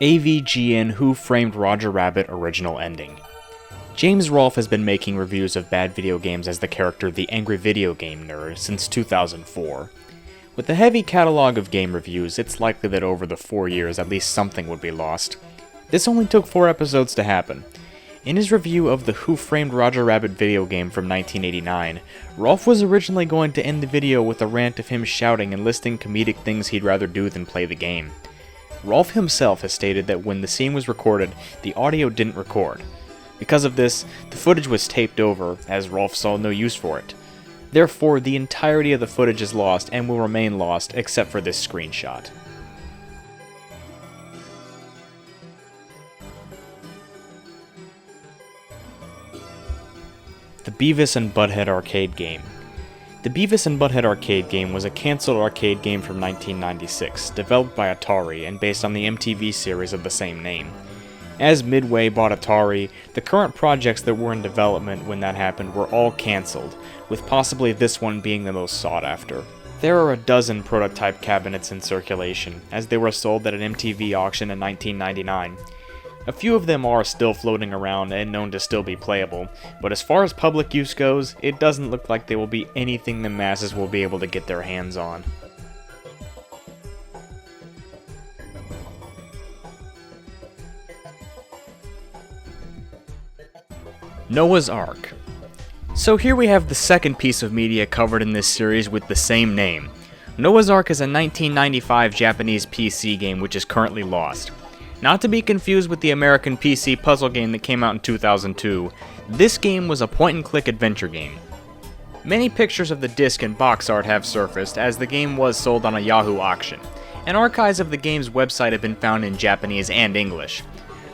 AVGN Who Framed Roger Rabbit original ending. James Rolfe has been making reviews of bad video games as the character The Angry Video Game Nerd since 2004. With the heavy catalog of game reviews, it's likely that over the 4 years at least something would be lost. This only took 4 episodes to happen. In his review of the Who Framed Roger Rabbit video game from 1989, Rolfe was originally going to end the video with a rant of him shouting and listing comedic things he'd rather do than play the game. Rolfe himself has stated that when the scene was recorded, the audio didn't record. Because of this, the footage was taped over, as Rolfe saw no use for it. Therefore, the entirety of the footage is lost and will remain lost except for this screenshot. The Beavis and Butthead arcade game. The Beavis and Butthead arcade game was a cancelled arcade game from 1996, developed by Atari and based on the MTV series of the same name. As Midway bought Atari, the current projects that were in development when that happened were all cancelled, with possibly this one being the most sought after. There are a dozen prototype cabinets in circulation, as they were sold at an MTV auction in 1999. A few of them are still floating around and known to still be playable, but as far as public use goes, it doesn't look like they will be anything the masses will be able to get their hands on. Noah's Ark. So here we have the second piece of media covered in this series with the same name. Noah's Ark is a 1995 Japanese PC game which is currently lost. Not to be confused with the American PC puzzle game that came out in 2002, this game was a point-and-click adventure game. Many pictures of the disc and box art have surfaced, as the game was sold on a Yahoo auction, and archives of the game's website have been found in Japanese and English.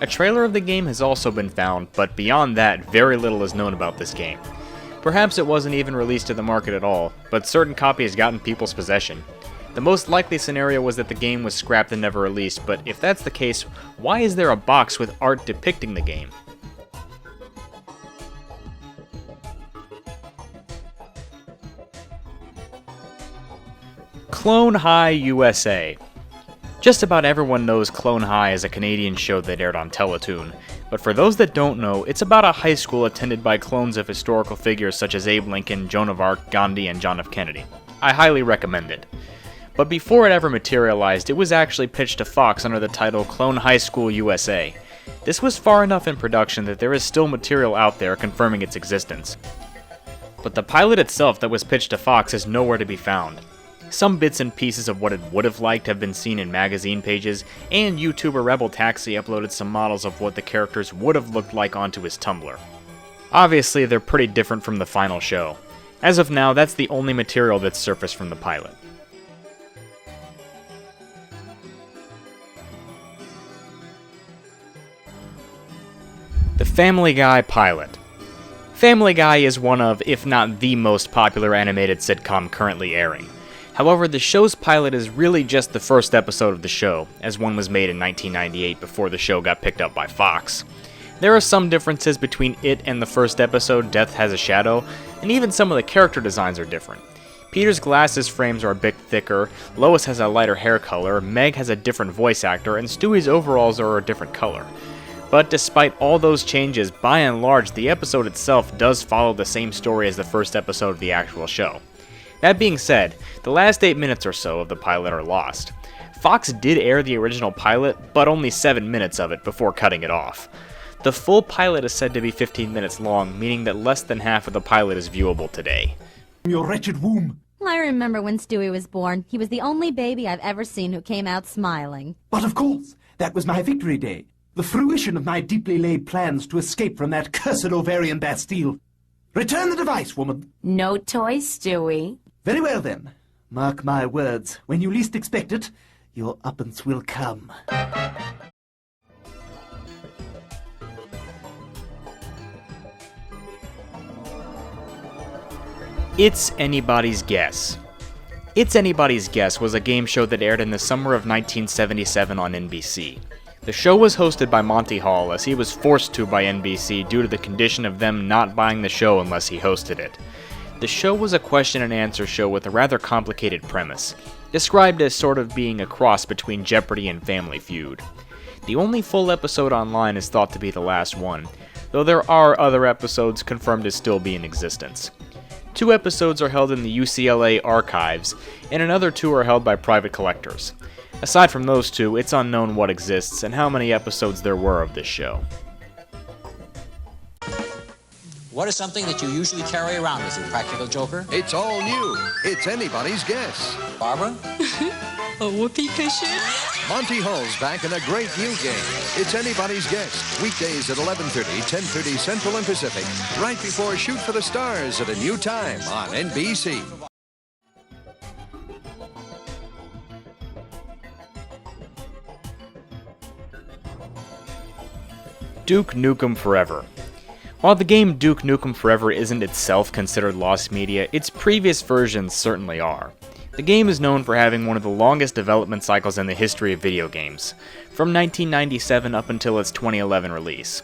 A trailer of the game has also been found, but beyond that, very little is known about this game. Perhaps it wasn't even released to the market at all, but certain copies got in people's possession. The most likely scenario was that the game was scrapped and never released, but if that's the case, why is there a box with art depicting the game? Clone High USA. Just about everyone knows Clone High is a Canadian show that aired on Teletoon, but for those that don't know, it's about a high school attended by clones of historical figures such as Abe Lincoln, Joan of Arc, Gandhi, and John F. Kennedy. I highly recommend it. But before it ever materialized, it was actually pitched to Fox under the title Clone High School USA. This was far enough in production that there is still material out there confirming its existence. But the pilot itself that was pitched to Fox is nowhere to be found. Some bits and pieces of what it would have liked have been seen in magazine pages, and YouTuber Rebel Taxi uploaded some models of what the characters would have looked like onto his Tumblr. Obviously, they're pretty different from the final show. As of now, that's the only material that's surfaced from the pilot. The Family Guy pilot. Family Guy is one of, if not the most popular animated sitcom currently airing. However, the show's pilot is really just the first episode of the show, as one was made in 1998 before the show got picked up by Fox. There are some differences between it and the first episode, Death Has a Shadow, and even some of the character designs are different. Peter's glasses frames are a bit thicker, Lois has a lighter hair color, Meg has a different voice actor, and Stewie's overalls are a different color. But despite all those changes, by and large, the episode itself does follow the same story as the first episode of the actual show. That being said, the last 8 minutes or so of the pilot are lost. Fox did air the original pilot, but only 7 minutes of it before cutting it off. The full pilot is said to be 15 minutes long, meaning that less than half of the pilot is viewable today. Your wretched womb. I remember when Stewie was born. He was the only baby I've ever seen who came out smiling. But of course, that was my victory day. The fruition of my deeply laid plans to escape from that cursed ovarian Bastille. Return the device, woman. No toys, Stewie. Very well, then. Mark my words. When you least expect it, your uppance will come. It's Anybody's Guess. It's Anybody's Guess was a game show that aired in the summer of 1977 on NBC. The show was hosted by Monty Hall, as he was forced to by NBC due to the condition of them not buying the show unless he hosted it. The show was a question and answer show with a rather complicated premise, described as sort of being a cross between Jeopardy and Family Feud. The only full episode online is thought to be the last one, though there are other episodes confirmed to still be in existence. 2 episodes are held in the UCLA archives, and another 2 are held by private collectors. Aside from those 2, it's unknown what exists and how many episodes there were of this show. What is something that you usually carry around with you, Practical Joker? It's all new. It's anybody's guess. Barbara? A whoopee cushion? Monty Hall's back in a great new game. It's anybody's guess. Weekdays at 11:30, 10:30 Central and Pacific. Right before Shoot for the Stars at a new time on NBC. Duke Nukem Forever. While the game Duke Nukem Forever isn't itself considered lost media, its previous versions certainly are. The game is known for having one of the longest development cycles in the history of video games, from 1997 up until its 2011 release.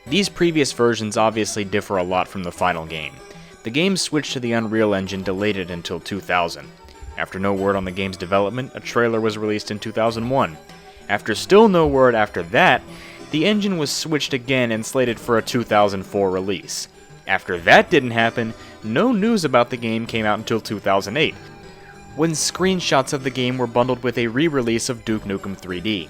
These previous versions obviously differ a lot from the final game. The game's switch to the Unreal Engine delayed it until 2000. After no word on the game's development, a trailer was released in 2001. After still no word after that, the engine was switched again and slated for a 2004 release. After that didn't happen, no news about the game came out until 2008, when screenshots of the game were bundled with a re-release of Duke Nukem 3D.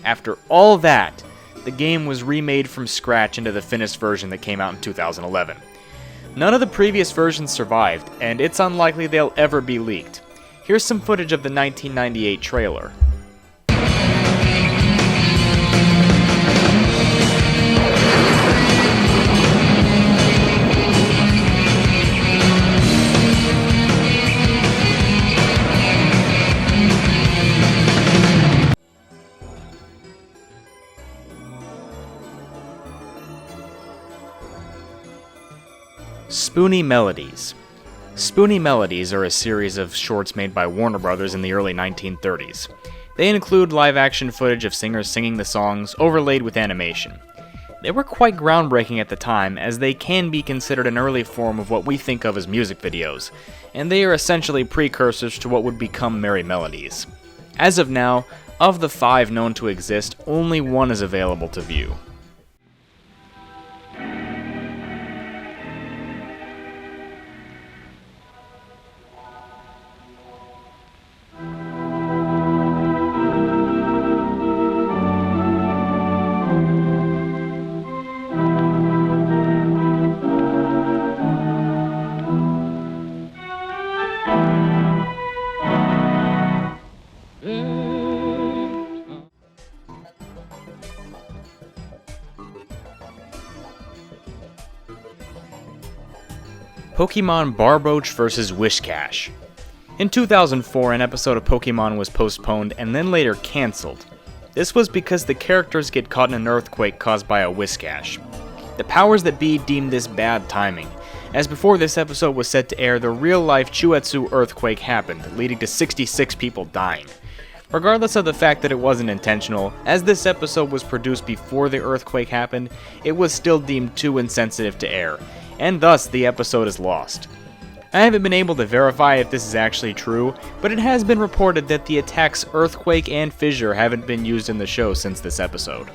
After all that, the game was remade from scratch into the finished version that came out in 2011. None of the previous versions survived, and it's unlikely they'll ever be leaked. Here's some footage of the 1998 trailer. Spoonie Melodies. Spoonie Melodies are a series of shorts made by Warner Brothers in the early 1930s. They include live-action footage of singers singing the songs, overlaid with animation. They were quite groundbreaking at the time, as they can be considered an early form of what we think of as music videos, and they are essentially precursors to what would become Merry Melodies. As of now, of the 5 known to exist, only 1 is available to view. Pokemon Barboach vs. Whiscash. In 2004, an episode of Pokemon was postponed and then later cancelled. This was because the characters get caught in an earthquake caused by a Whiscash. The powers that be deemed this bad timing, as before this episode was set to air, the real-life Chuetsu earthquake happened, leading to 66 people dying. Regardless of the fact that it wasn't intentional, as this episode was produced before the earthquake happened, it was still deemed too insensitive to air, and thus the episode is lost. I haven't been able to verify if this is actually true, but it has been reported that the attacks Earthquake and Fissure haven't been used in the show since this episode.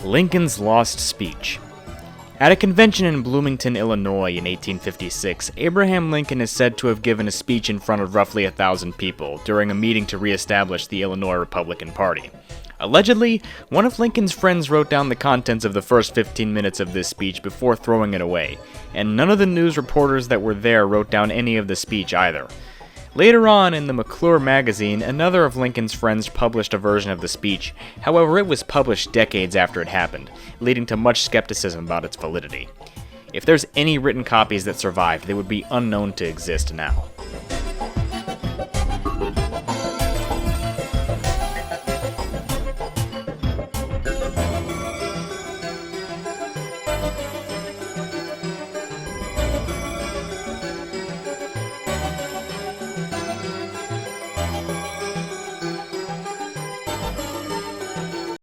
Lincoln's Lost Speech. At a convention in Bloomington, Illinois in 1856, Abraham Lincoln is said to have given a speech in front of roughly 1,000 people during a meeting to re-establish the Illinois Republican Party. Allegedly, one of Lincoln's friends wrote down the contents of the first 15 minutes of this speech before throwing it away, and none of the news reporters that were there wrote down any of the speech either. Later on, in the McClure magazine, another of Lincoln's friends published a version of the speech. However, it was published decades after it happened, leading to much skepticism about its validity. If there's any written copies that survived, they would be unknown to exist now.